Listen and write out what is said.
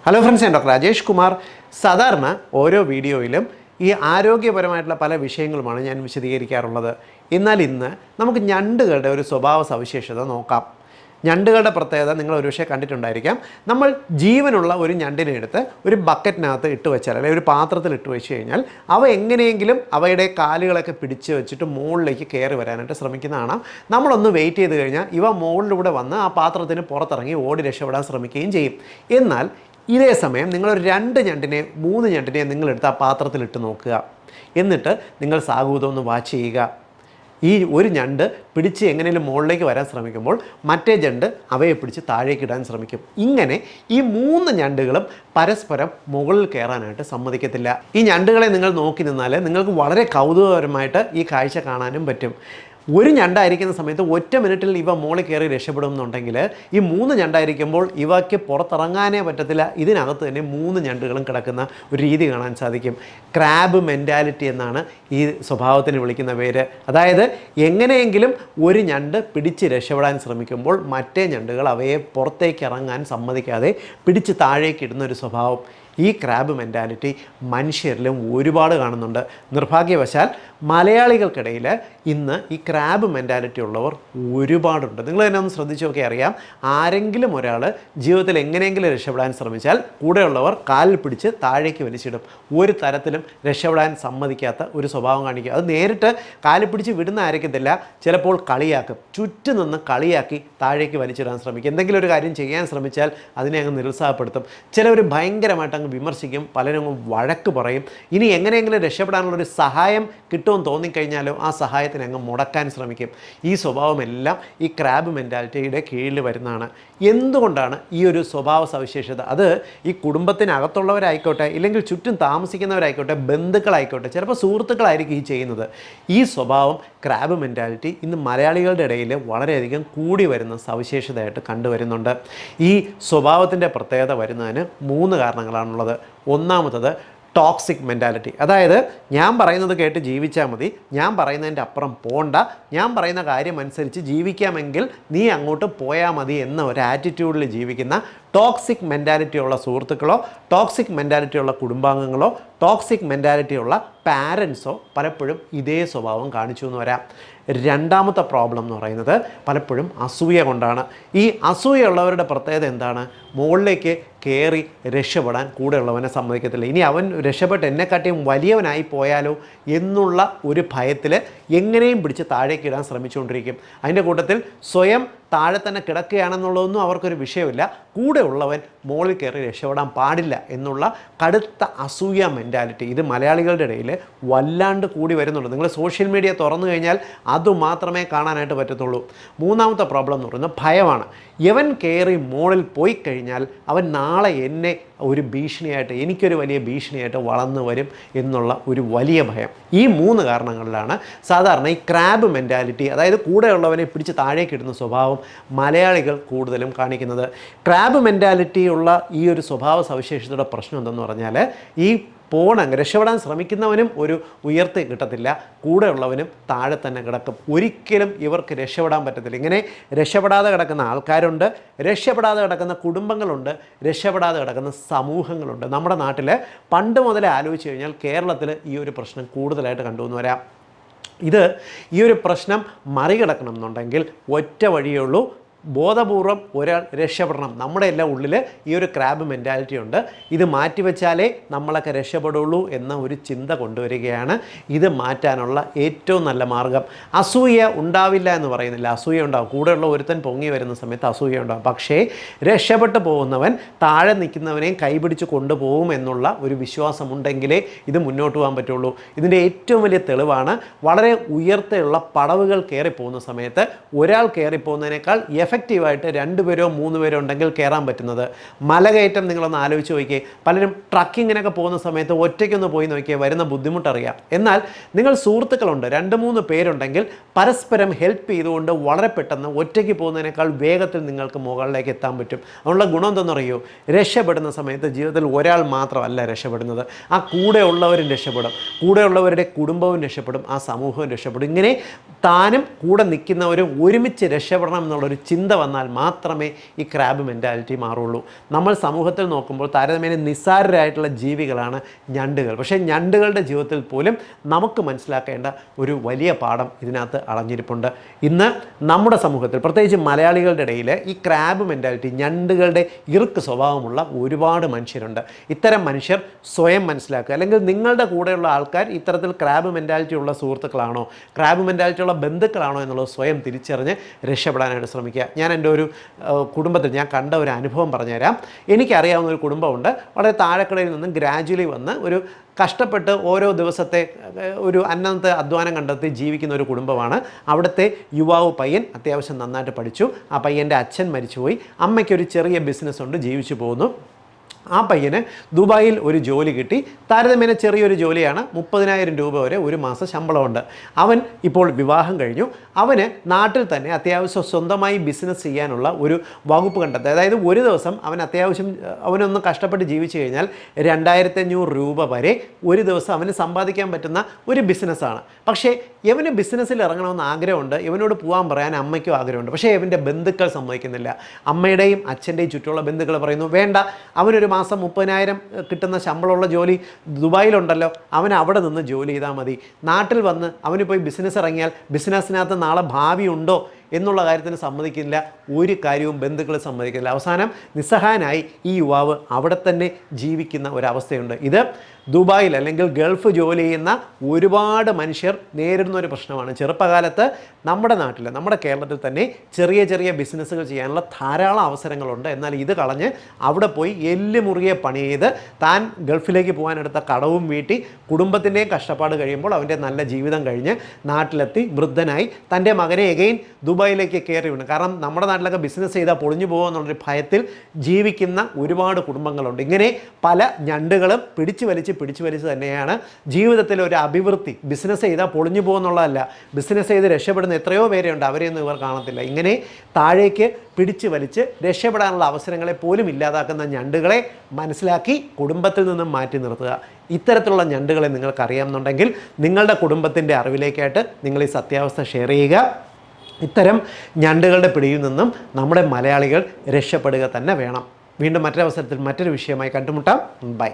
Hello friends, ഞാൻ doctor Rajesh Kumar. സാധാരണ ഓരോ വീഡിയോയിലും ഈ ആരോഗ്യപരമായിട്ടുള്ള പല വിഷയങ്ങളുമാണ് ഞാൻ വിശദീകരിക്കാറുള്ളത്. എന്നാൽ ഇന്ന് നമുക്ക് ഞണ്ടുകളുടെ ഒരു സ്വഭാവ സവിശേഷത നോക്കാം. ഞണ്ടുകളുടെ പ്രത്യേകത നിങ്ങൾ ഒരുപക്ഷെ കണ്ടിട്ടുണ്ടായിരിക്കാം. നമ്മൾ ജീവനുള്ള ഒരു ഞണ്ടിനെ എടുത്ത് ഒരു ബക്കറ്റിനകത്ത് ഇട്ട് വെച്ചാൽ, അല്ലെങ്കിൽ ഒരു പാത്രത്തിൽ ഇട്ട് വെച്ച് കഴിഞ്ഞാൽ അവ എങ്ങനെയെങ്കിലും അവയുടെ കാലുകളൊക്കെ പിടിച്ച് വെച്ചിട്ട് മുകളിലേക്ക് കയറി വരാനായിട്ട് ശ്രമിക്കുന്നതാണ്. നമ്മളൊന്ന് വെയിറ്റ് ചെയ്ത് കഴിഞ്ഞാൽ ഇവ മുകളിലൂടെ വന്ന് ആ പാത്രത്തിന് പുറത്തിറങ്ങി ഓടി രക്ഷപ്പെടാൻ ശ്രമിക്കുകയും ചെയ്യും. എന്നാൽ ഇതേ സമയം നിങ്ങളൊരു 2 ഞണ്ടിനെ 3 ഞണ്ടിനെ നിങ്ങളെടുത്ത് ആ പാത്രത്തിലിട്ട് നോക്കുക. എന്നിട്ട് നിങ്ങൾ സാഹൂതം ഒന്ന് വാച്ച് ചെയ്യുക. ഈ ഒരു ഞണ്ട് പിടിച്ച് എങ്ങനെയും മുകളിലേക്ക് വരാൻ ശ്രമിക്കുമ്പോൾ മറ്റേ ഞണ്ട് അവയെ പിടിച്ച് താഴേക്ക് ഇടാൻ ശ്രമിക്കും. ഇങ്ങനെ ഈ 3 ഞണ്ടുകളും പരസ്പരം മുകളിൽ കയറാനായിട്ട് സമ്മതിക്കത്തില്ല. ഈ ഞണ്ടുകളെ നിങ്ങൾ നോക്കി നിന്നാൽ നിങ്ങൾക്ക് വളരെ കൗതുകകരമായിട്ട് ഈ കാഴ്ച കാണാനും പറ്റും. ഒരു ഞണ്ടായിരിക്കുന്ന സമയത്ത് ഒറ്റ മിനിറ്റിൽ ഇവ മുകളിൽ കയറി രക്ഷപ്പെടുമെന്നുണ്ടെങ്കിൽ ഈ 3 ഞണ്ടായിരിക്കുമ്പോൾ ഇവയ്ക്ക് പുറത്തിറങ്ങാനേ പറ്റത്തില്ല. ഇതിനകത്ത് തന്നെ 3 ഞണ്ടുകളും കിടക്കുന്ന ഒരു രീതി കാണാൻ സാധിക്കും. ക്രാബ് മെൻറ്റാലിറ്റി എന്നാണ് ഈ സ്വഭാവത്തിന് വിളിക്കുന്ന പേര്. അതായത് എങ്ങനെയെങ്കിലും ഒരു ഞണ്ട് പിടിച്ച് രക്ഷപ്പെടാൻ ശ്രമിക്കുമ്പോൾ മറ്റേ ഞണ്ടുകൾ അവയെ പുറത്തേക്ക് ഇറങ്ങാൻ സമ്മതിക്കാതെ പിടിച്ച് താഴേക്ക് ഇടുന്ന ഒരു സ്വഭാവം. ഈ ക്രാബ് മെൻറ്റാലിറ്റി മനുഷ്യരിലും ഒരുപാട് കാണുന്നുണ്ട്. നിർഭാഗ്യവശാൽ മലയാളികൾക്കിടയിൽ ഇന്ന് ഈ ക്രാബ് മെൻറ്റാലിറ്റി ഉള്ളവർ ഒരുപാടുണ്ട്. നിങ്ങൾ തന്നെ ഒന്ന് ശ്രദ്ധിച്ച് നോക്കി അറിയാം. ആരെങ്കിലും ഒരാൾ ജീവിതത്തിൽ എങ്ങനെയെങ്കിലും രക്ഷപ്പെടാൻ ശ്രമിച്ചാൽ കൂടെയുള്ളവർ കാലിൽ പിടിച്ച് താഴേക്ക് വലിച്ചിടും. ഒരു തരത്തിലും രക്ഷപ്പെടാൻ സമ്മതിക്കാത്ത ഒരു സ്വഭാവം കാണിക്കുക. അത് നേരിട്ട് കാലിൽ പിടിച്ച് വിടുന്ന ആയിരിക്കത്തില്ല, ചിലപ്പോൾ കളിയാക്കും. ചുറ്റും നിന്ന് കളിയാക്കി താഴേക്ക് വലിച്ചിടാൻ ശ്രമിക്കും. എന്തെങ്കിലും ഒരു കാര്യം ചെയ്യാൻ ശ്രമിച്ചാൽ അതിനെ അങ്ങ് നിരുത്സാഹപ്പെടുത്തും. ചിലവർ ഭയങ്കരമായിട്ട് വിമർശിക്കും, പലരും വഴക്ക് പറയും. ഇനി എങ്ങനെയെങ്കിലും രക്ഷപ്പെടാനുള്ളൊരു സഹായം കിട്ടുമെന്ന് തോന്നിക്കഴിഞ്ഞാലോ ആ സഹായത്തിന് അങ്ങ് മുടക്കാൻ ശ്രമിക്കും. ഈ സ്വഭാവമെല്ലാം ഈ ക്രാബ് മെൻറ്റാലിറ്റിയുടെ കീഴിൽ വരുന്നതാണ്. എന്തുകൊണ്ടാണ് ഈ ഒരു സ്വഭാവ സവിശേഷത? അത് ഈ കുടുംബത്തിനകത്തുള്ളവരായിക്കോട്ടെ, ഇല്ലെങ്കിൽ ചുറ്റും താമസിക്കുന്നവരായിക്കോട്ടെ, ബന്ധുക്കളായിക്കോട്ടെ, ചിലപ്പോൾ സുഹൃത്തുക്കളായിരിക്കും ഈ ചെയ്യുന്നത്. ഈ സ്വഭാവം ക്രാബ് മെൻറ്റാലിറ്റി ഇന്ന് മലയാളികളുടെ ഇടയിൽ വളരെയധികം കൂടി വരുന്ന സവിശേഷതയായിട്ട് കണ്ടുവരുന്നുണ്ട്. ഈ സ്വഭാവത്തിൻ്റെ പ്രത്യേകത വരുന്നതിന് 3 കാരണങ്ങളാണുള്ളത്. ഒന്നാമത്തത് ടോക്സിക് മെൻറ്റാലിറ്റി. അതായത് ഞാൻ പറയുന്നത് കേട്ട് ജീവിച്ചാൽ മതി, ഞാൻ പറയുന്നതിൻ്റെ അപ്പുറം പോണ്ട, ഞാൻ പറയുന്ന കാര്യം അനുസരിച്ച് ജീവിക്കാമെങ്കിൽ നീ അങ്ങോട്ട് പോയാൽ മതി എന്ന ഒരു ആറ്റിറ്റ്യൂഡിൽ ജീവിക്കുന്ന ടോക്സിക് മെൻറ്റാലിറ്റി ഉള്ള സുഹൃത്തുക്കളോ, ടോക്സിക് മെൻറ്റാലിറ്റി ഉള്ള കുടുംബാംഗങ്ങളോ, ടോക്സിക് മെൻറ്റാലിറ്റി ഉള്ള പാരൻസോ പലപ്പോഴും ഇതേ സ്വഭാവം കാണിച്ചു എന്ന് വരാം. രണ്ടാമത്തെ പ്രോബ്ലം എന്ന് പറയുന്നത് പലപ്പോഴും അസൂയ കൊണ്ടാണ്. ഈ അസൂയുള്ളവരുടെ പ്രത്യേകത എന്താണ്? മുകളിലേക്ക് കയറി രക്ഷപ്പെടാൻ കൂടെയുള്ളവനെ സമ്മതിക്കത്തില്ല. ഇനി അവൻ രക്ഷപ്പെട്ട് എന്നെക്കാട്ടിയും വലിയവനായി പോയാലോ എന്നുള്ള ഒരു ഭയത്തിൽ എങ്ങനെയും പിടിച്ച് താഴേക്ക് ഇടാൻ ശ്രമിച്ചുകൊണ്ടിരിക്കും. അതിൻ്റെ കൂട്ടത്തിൽ സ്വയം താഴെ തന്നെ കിടക്കുകയാണെന്നുള്ളതൊന്നും അവർക്കൊരു വിഷയമില്ല. കൂടെ ഉള്ളവൻ മുകളിൽ കയറി രക്ഷപ്പെടാൻ പാടില്ല എന്നുള്ള കടുത്ത അസൂയ മെൻറ്റാലിറ്റി ഇത് മലയാളികളുടെ ഇടയിൽ വല്ലാണ്ട് കൂടി വരുന്നുണ്ട്. നിങ്ങൾ സോഷ്യൽ മീഡിയ തുറന്നു കഴിഞ്ഞാൽ അതുമാത്രമേ കാണാനായിട്ട് പറ്റത്തുള്ളൂ. മൂന്നാമത്തെ പ്രോബ്ലം എന്ന് പറയുന്നത് ഭയമാണ്. യവൻ കയറി മുകളിൽ പോയി കഴിഞ്ഞാൽ അവൻ നാളെ എന്നെ ഒരു ഭീഷണിയായിട്ട്, എനിക്കൊരു വലിയ ഭീഷണിയായിട്ട് വളർന്നു വരും എന്നുള്ള ഒരു വലിയ ഭയം. ഈ 3 കാരണങ്ങളിലാണ് സാധാരണ ഈ ക്രാബ് മെൻറ്റാലിറ്റി, അതായത് കൂടെയുള്ളവനെ പിടിച്ച് താഴേക്കിടുന്ന സ്വഭാവം മലയാളികൾ കൂടുതലും കാണിക്കുന്നത്. ക്രാബ് മെൻറ്റാലിറ്റി ഉള്ള ഈ ഒരു സ്വഭാവ സവിശേഷതയുടെ പ്രശ്നം എന്തെന്ന് പറഞ്ഞാൽ ഈ രക്ഷപ്പെടാൻ ശ്രമിക്കുന്നവനും ഒരു ഉയർത്തി കിട്ടത്തില്ല, കൂടെയുള്ളവനും താഴെ തന്നെ കിടക്കും. ഒരിക്കലും ഇവർക്ക് രക്ഷപ്പെടാൻ പറ്റത്തില്ല. ഇങ്ങനെ രക്ഷപ്പെടാതെ കിടക്കുന്ന ആൾക്കാരുണ്ട്, രക്ഷപ്പെടാതെ കിടക്കുന്ന കുടുംബങ്ങളുണ്ട്, രക്ഷപ്പെടാതെ കിടക്കുന്ന സമൂഹങ്ങളുണ്ട്. നമ്മുടെ നാട്ടിൽ പണ്ട് മുതലേ ആലോചിച്ച് കഴിഞ്ഞാൽ കേരളത്തിൽ ഈ ഒരു പ്രശ്നം കൂടുതലായിട്ട് കണ്ടുവന്ന് വരാം. ഈ ഒരു പ്രശ്നം മറികടക്കണം എന്നുണ്ടെങ്കിൽ ഒറ്റ വഴിയേ ഉള്ളൂ. ബോധപൂർവം ഒരാൾ രക്ഷപ്പെടണം. നമ്മുടെ എല്ലാം ഉള്ളിൽ ഈ ഒരു ക്രാബ് മെൻറ്റാലിറ്റി ഉണ്ട്. ഇത് മാറ്റിവെച്ചാലേ നമ്മളൊക്കെ രക്ഷപ്പെടുള്ളൂ എന്ന ഒരു ചിന്ത കൊണ്ടുവരികയാണ്. ഇത് മാറ്റാനുള്ള ഏറ്റവും നല്ല മാർഗം. അസൂയ ഉണ്ടാവില്ല എന്ന് പറയുന്നില്ല, അസൂയ ഉണ്ടാവും. കൂടെയുള്ള ഒരുത്തൻ പൊങ്ങി വരുന്ന സമയത്ത് അസൂയ ഉണ്ടാവും. പക്ഷേ രക്ഷപ്പെട്ടു പോകുന്നവൻ താഴെ നിൽക്കുന്നവനെയും കൈപിടിച്ച് കൊണ്ടുപോകും എന്നുള്ള ഒരു വിശ്വാസമുണ്ടെങ്കിലേ ഇത് മുന്നോട്ട് പോകാൻ പറ്റുള്ളൂ. ഇതിൻ്റെ ഏറ്റവും വലിയ തെളിവാണ് വളരെ ഉയർത്തുള്ള പടവുകൾ കയറിപ്പോകുന്ന സമയത്ത് ഒരാൾ കയറിപ്പോകുന്നതിനേക്കാൾ എഫക്റ്റീവായിട്ട് 2 പേരോ 3 പേരോ ഉണ്ടെങ്കിൽ കയറാൻ പറ്റുന്നത്. മലകയറ്റം നിങ്ങളൊന്ന് ആലോചിച്ച് നോക്കിയേ. പലരും ട്രക്കിങ്ങിനൊക്കെ പോകുന്ന സമയത്ത് ഒറ്റയ്ക്കൊന്ന് പോയി നോക്കിയേ വരുന്ന ബുദ്ധിമുട്ടറിയാം. എന്നാൽ നിങ്ങൾ സുഹൃത്തുക്കളുണ്ട്, 2-3 പേരുണ്ടെങ്കിൽ പരസ്പരം ഹെൽപ്പ് ചെയ്തുകൊണ്ട് വളരെ പെട്ടെന്ന് ഒറ്റയ്ക്ക് പോകുന്നതിനേക്കാൾ വേഗത്തിൽ നിങ്ങൾക്ക് മുകളിലേക്ക് എത്താൻ പറ്റും. അതുള്ള ഗുണം എന്തെന്നറിയോ? രക്ഷപ്പെടുന്ന സമയത്ത് ജീവിതത്തിൽ ഒരാൾ മാത്രമല്ല രക്ഷപ്പെടുന്നത്, ആ കൂടെയുള്ളവരും രക്ഷപ്പെടും, കൂടെയുള്ളവരുടെ കുടുംബവും രക്ഷപ്പെടും, ആ സമൂഹവും രക്ഷപ്പെടും. ഇങ്ങനെ താനും കൂടെ നിൽക്കുന്നവരും ഒരുമിച്ച് രക്ഷപ്പെടണം എന്നുള്ളൊരു ചിന്ത വന്നാൽ മാത്രമേ ഈ ക്രാബ് മെൻറ്റാലിറ്റി മാറുള്ളൂ. നമ്മൾ സമൂഹത്തിൽ നോക്കുമ്പോൾ താരതമ്യേന നിസ്സാരരായിട്ടുള്ള ജീവികളാണ് ഞണ്ടുകൾ. പക്ഷേ ഞണ്ടുകളുടെ ജീവിതത്തിൽ പോലും നമുക്ക് മനസ്സിലാക്കേണ്ട ഒരു വലിയ പാഠം ഇതിനകത്ത് അടഞ്ഞിരിപ്പുണ്ട്. ഇന്ന് നമ്മുടെ സമൂഹത്തിൽ പ്രത്യേകിച്ച് മലയാളികളുടെ ഇടയിൽ ഈ ക്രാബ് മെൻറ്റാലിറ്റി, ഞണ്ടുകളുടെ ഇറുക്ക് സ്വഭാവമുള്ള ഒരുപാട് മനുഷ്യരുണ്ട്. ഇത്തരം മനുഷ്യർ സ്വയം മനസ്സിലാക്കുക, അല്ലെങ്കിൽ നിങ്ങളുടെ കൂടെയുള്ള ആൾക്കാർ ഇത്തരത്തിൽ ക്രാബ് മെൻറ്റാലിറ്റി ഉള്ള സുഹൃത്തുക്കളാണോ, ക്രാബ് മെൻറ്റാലിറ്റി ഉള്ള ബന്ധുക്കളാണോ എന്നുള്ളത് സ്വയം തിരിച്ചറിഞ്ഞ് രക്ഷപ്പെടാനായിട്ട് ശ്രമിക്കുക. ഞാൻ എൻ്റെ ഒരു കുടുംബത്തിൽ ഞാൻ കണ്ട ഒരു അനുഭവം പറഞ്ഞുതരാം. എനിക്കറിയാവുന്ന ഒരു കുടുംബമുണ്ട്. വളരെ താഴെക്കടയിൽ നിന്നും ഗ്രാജുവലി വന്ന് ഒരു കഷ്ടപ്പെട്ട് ഓരോ ദിവസത്തെ ഒരു അന്നത്തെ അധ്വാനം കണ്ടെത്തി ജീവിക്കുന്ന ഒരു കുടുംബമാണ്. അവിടുത്തെ യുവാവ് പയ്യൻ അത്യാവശ്യം നന്നായിട്ട് പഠിച്ചു. ആ പയ്യൻ്റെ അച്ഛൻ മരിച്ചുപോയി. അമ്മയ്ക്കൊരു ചെറിയ ബിസിനസ് ഉണ്ട്, ജീവിച്ചു പോകുന്നു. ആ പയ്യന് ദുബായിൽ ഒരു ജോലി കിട്ടി. താരതമ്യേന ചെറിയൊരു ജോലിയാണ്, 30,000 രൂപ വരെ ഒരു മാസം ശമ്പളമുണ്ട്. അവൻ ഇപ്പോൾ വിവാഹം കഴിഞ്ഞു. അവന് നാട്ടിൽ തന്നെ അത്യാവശ്യം സ്വന്തമായി ബിസിനസ് ചെയ്യാനുള്ള ഒരു വകുപ്പ് കണ്ടെത്തുക. അതായത് ഒരു ദിവസം അവൻ അത്യാവശ്യം അവനൊന്ന് കഷ്ടപ്പെട്ട് ജീവിച്ചു കഴിഞ്ഞാൽ 2,500 രൂപ വരെ ഒരു ദിവസം അവന് സമ്പാദിക്കാൻ പറ്റുന്ന ഒരു ബിസിനസ്സാണ്. പക്ഷേ ഇവന് ബിസിനസ്സിൽ ഇറങ്ങണമെന്ന് ആഗ്രഹമുണ്ട്. ഇവനോട് പോകാൻ പറയാൻ അമ്മയ്ക്കും ആഗ്രഹമുണ്ട്. പക്ഷേ ഇവൻ്റെ ബന്ധുക്കൾ സമ്മതിക്കുന്നില്ല. അമ്മയുടെയും അച്ഛൻ്റെയും ചുറ്റുമുള്ള ബന്ധുക്കൾ പറയുന്നു, വേണ്ട, അവനൊരു മാസം 30,000 കിട്ടുന്ന ശമ്പളമുള്ള ജോലി ദുബായിലുണ്ടല്ലോ, അവൻ അവിടെ നിന്ന് ജോലി ചെയ്താൽ മതി. നാട്ടിൽ വന്ന് അവന് പോയി ബിസിനസ് ഇറങ്ങിയാൽ ബിസിനസ്സിനകത്ത് നാളെ ഭാവി ഉണ്ടോ എന്നുള്ള കാര്യത്തിന് സമ്മതിക്കുന്നില്ല. ഒരു കാര്യവും ബന്ധുക്കൾ സമ്മതിക്കുന്നില്ല. അവസാനം നിസ്സഹായനായി ഈ യുവാവ് അവിടെ തന്നെ ജീവിക്കുന്ന ഒരവസ്ഥയുണ്ട്. ഇത് ദുബായിൽ അല്ലെങ്കിൽ ഗൾഫ് ജോലി ചെയ്യുന്ന ഒരുപാട് മനുഷ്യർ നേരിടുന്ന ഒരു പ്രശ്നമാണ്. ചെറുപ്പകാലത്ത് നമ്മുടെ നാട്ടിൽ, നമ്മുടെ കേരളത്തിൽ തന്നെ ചെറിയ ചെറിയ ബിസിനസ്സുകൾ ചെയ്യാനുള്ള ധാരാളം അവസരങ്ങളുണ്ട്. എന്നാൽ ഇത് കളഞ്ഞ് അവിടെ പോയി എല്ല് മുറിയെ പണി ചെയ്ത് താൻ ഗൾഫിലേക്ക് പോകാനെടുത്ത കടവും വീട്ടി കുടുംബത്തിൻ്റെയും കഷ്ടപ്പാട് കഴിയുമ്പോൾ അവൻ്റെ നല്ല ജീവിതം കഴിഞ്ഞ് നാട്ടിലെത്തി വൃദ്ധനായി തൻ്റെ മകനെ എഗെയിൻ ദുബായിലേക്ക് കയറി വീണു. കാരണം നമ്മുടെ നാട്ടിലൊക്കെ ബിസിനസ് ചെയ്താൽ പൊളിഞ്ഞു പോകുമോ എന്നുള്ളൊരു ഭയത്തിൽ ജീവിക്കുന്ന ഒരുപാട് കുടുംബങ്ങളുണ്ട്. ഇങ്ങനെ പല ഞണ്ടുകളും പിടിച്ചു വലിച്ച് തന്നെയാണ് ജീവിതത്തിൽ ഒരു അഭിവൃദ്ധി. ബിസിനസ് ചെയ്താൽ പൊളിഞ്ഞു പോകുന്നുള്ളതല്ല, ബിസിനസ് ചെയ്ത് രക്ഷപ്പെടുന്ന എത്രയോ പേരുണ്ട്, അവരെയൊന്നും ഇവർ കാണത്തില്ല. ഇങ്ങനെ താഴേക്ക് പിടിച്ചു വലിച്ച് രക്ഷപ്പെടാനുള്ള അവസരങ്ങളെ പോലും ഇല്ലാതാക്കുന്ന ഞണ്ടുകളെ മനസ്സിലാക്കി കുടുംബത്തിൽ നിന്നും മാറ്റി നിർത്തുക. ഇത്തരത്തിലുള്ള ഞണ്ടുകളെ നിങ്ങൾക്കറിയാമെന്നുണ്ടെങ്കിൽ നിങ്ങളുടെ കുടുംബത്തിൻ്റെ അറിവിലേക്കായിട്ട് നിങ്ങൾ ഈ സത്യാവസ്ഥ ഷെയർ ചെയ്യുക. ഇത്തരം ഞണ്ടുകളുടെ പിടിയിൽ നിന്നും നമ്മുടെ മലയാളികൾ രക്ഷപ്പെടുക തന്നെ വേണം. വീണ്ടും മറ്റൊരവസരത്തിൽ മറ്റൊരു വിഷയമായി കണ്ടുമുട്ടാം. ബൈ.